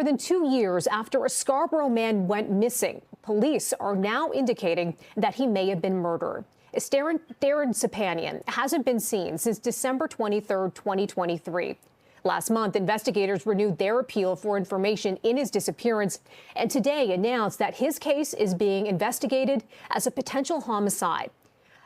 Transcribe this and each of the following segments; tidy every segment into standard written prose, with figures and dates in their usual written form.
More than 2 years after a Scarborough man went missing, police are now indicating that he may have been murdered. Darren Sepanian hasn't been seen since December 23, 2023. Last month, investigators renewed their appeal for information in his disappearance and today announced that his case is being investigated as a potential homicide.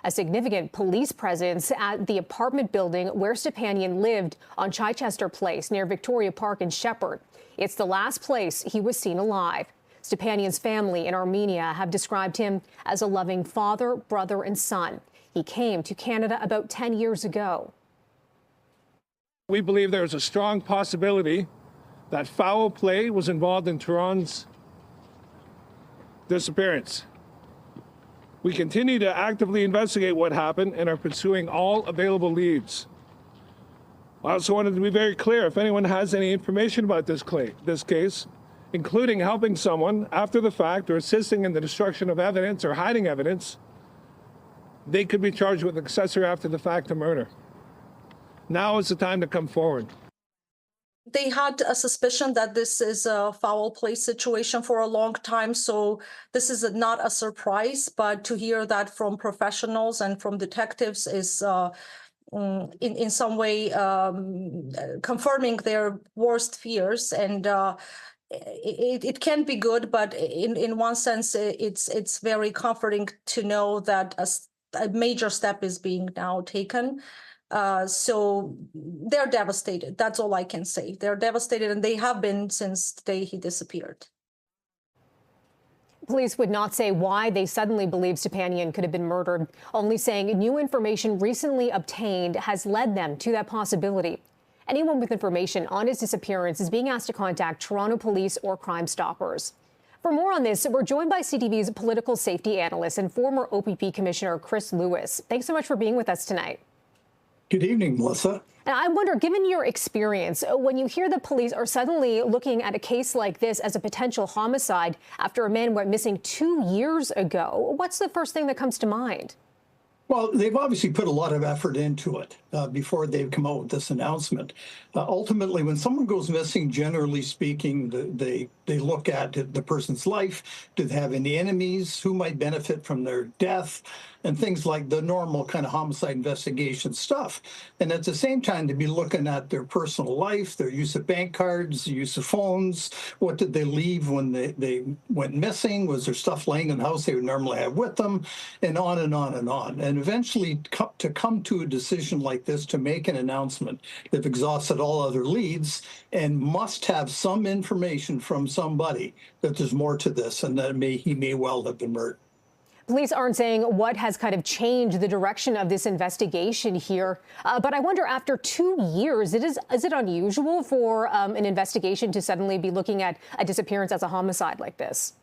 A significant police presence at the apartment building where Sepanian lived on Chichester Place near Victoria Park in Shepherd. It's the last place he was seen alive. Sepanian's family in Armenia have described him as a loving father, brother, and son. He came to Canada about 10 years ago. We believe there is a strong possibility that foul play was involved in Tehran's disappearance. We continue to actively investigate what happened and are pursuing all available leads. I also wanted to be very clear, if anyone has any information about this case, including helping someone after the fact or assisting in the destruction of evidence or hiding evidence, they could be charged with accessory after the fact to murder. Now is the time to come forward. They had a suspicion that this is a foul play situation for a long time, so this is not a surprise, but to hear that from professionals and from detectives is in some way confirming their worst fears. And it can be good, but in one sense, it's very comforting to know that a major step is being now taken. So they're devastated. That's all I can say. They're devastated, and they have been since the day he disappeared. Police would not say why they suddenly believe Sepanian could have been murdered, only saying new information recently obtained has led them to that possibility. Anyone with information on his disappearance is being asked to contact Toronto Police or Crime Stoppers. For more on this, we're joined by CTV's political safety analyst and former OPP Commissioner Chris Lewis. Thanks so much for being with us tonight. Good evening, Melissa. And I wonder, given your experience, when you hear the police are suddenly looking at a case like this as a potential homicide after a man went missing 2 years ago, what's the first thing that comes to mind? Well, they've obviously put a lot of effort into it before they've come out with this announcement. Ultimately, when someone goes missing, generally speaking, they look at the person's life. Do they have any enemies? Who might benefit from their death? And things like the normal kind of homicide investigation stuff. And at the same time, to be looking at their personal life, their use of bank cards, the use of phones, what did they leave when they went missing? Was there stuff laying in the house they would normally have with them? And on and on and on. And eventually, to come to a decision like this, to make an announcement, they've exhausted all other leads and must have some information from somebody that there's more to this and that he may well have been murdered. Police aren't saying what has kind of changed the direction of this investigation here. But I wonder, after 2 years, is it unusual for an investigation to suddenly be looking at a disappearance as a homicide like this?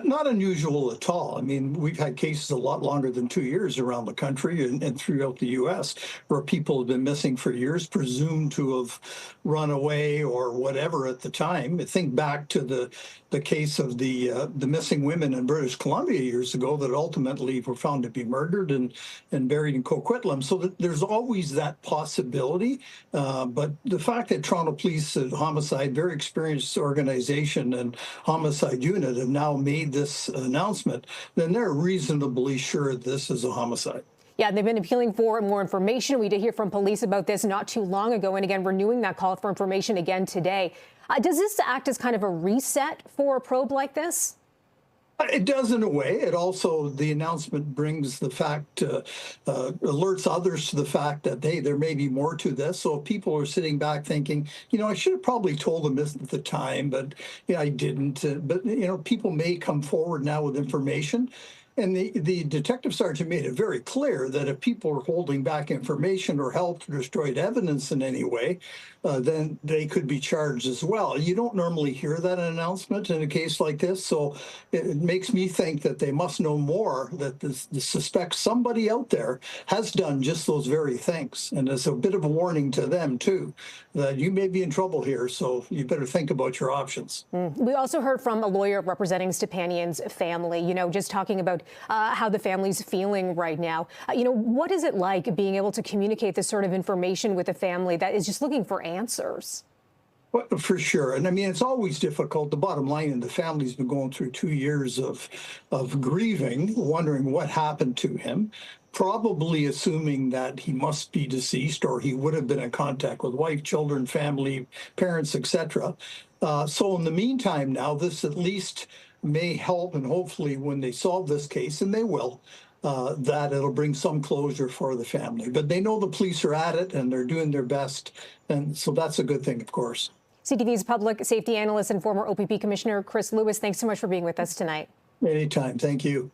Not unusual at all. I mean, we've had cases a lot longer than 2 years around the country and throughout the U.S. where people have been missing for years, presumed to have run away or whatever at the time. Think back to the case of the missing women in British Columbia years ago that ultimately were found to be murdered and buried in Coquitlam. So there's always that possibility. But the fact that Toronto Police Homicide, very experienced organization and homicide unit, have now made this announcement, then they're reasonably sure this is a homicide. Yeah, they've been appealing for more information. We did hear from police about this not too long ago, and again, renewing that call for information again today. Does this act as kind of a reset for a probe like this? It does in a way. It also, the announcement brings the fact, alerts others to the fact that, hey, there may be more to this. So if people are sitting back thinking, I should have probably told them this at the time, but I didn't. But, people may come forward now with information. And the detective sergeant made it very clear that if people are holding back information or helped or destroyed evidence in any way, then they could be charged as well. You don't normally hear that announcement in a case like this, so it makes me think that they must know more, that the suspect, somebody out there, has done just those very things. And it's a bit of a warning to them, too, that you may be in trouble here, so you better think about your options. We also heard from a lawyer representing Stepanian's family, just talking about how the family's feeling right now. What is it like being able to communicate this sort of information with a family that is just looking for answers? Well, for sure. And I mean, it's always difficult. The bottom line, and the family's been going through 2 years of grieving, wondering what happened to him, probably assuming that he must be deceased or he would have been in contact with wife, children, family, parents, etc. So in the meantime, now this at least may help, and hopefully when they solve this case, and they will, that it'll bring some closure for the family. But they know the police are at it and they're doing their best. And so that's a good thing, of course. CTV's public safety analyst and former OPP Commissioner Chris Lewis, thanks so much for being with us tonight. Anytime. Thank you.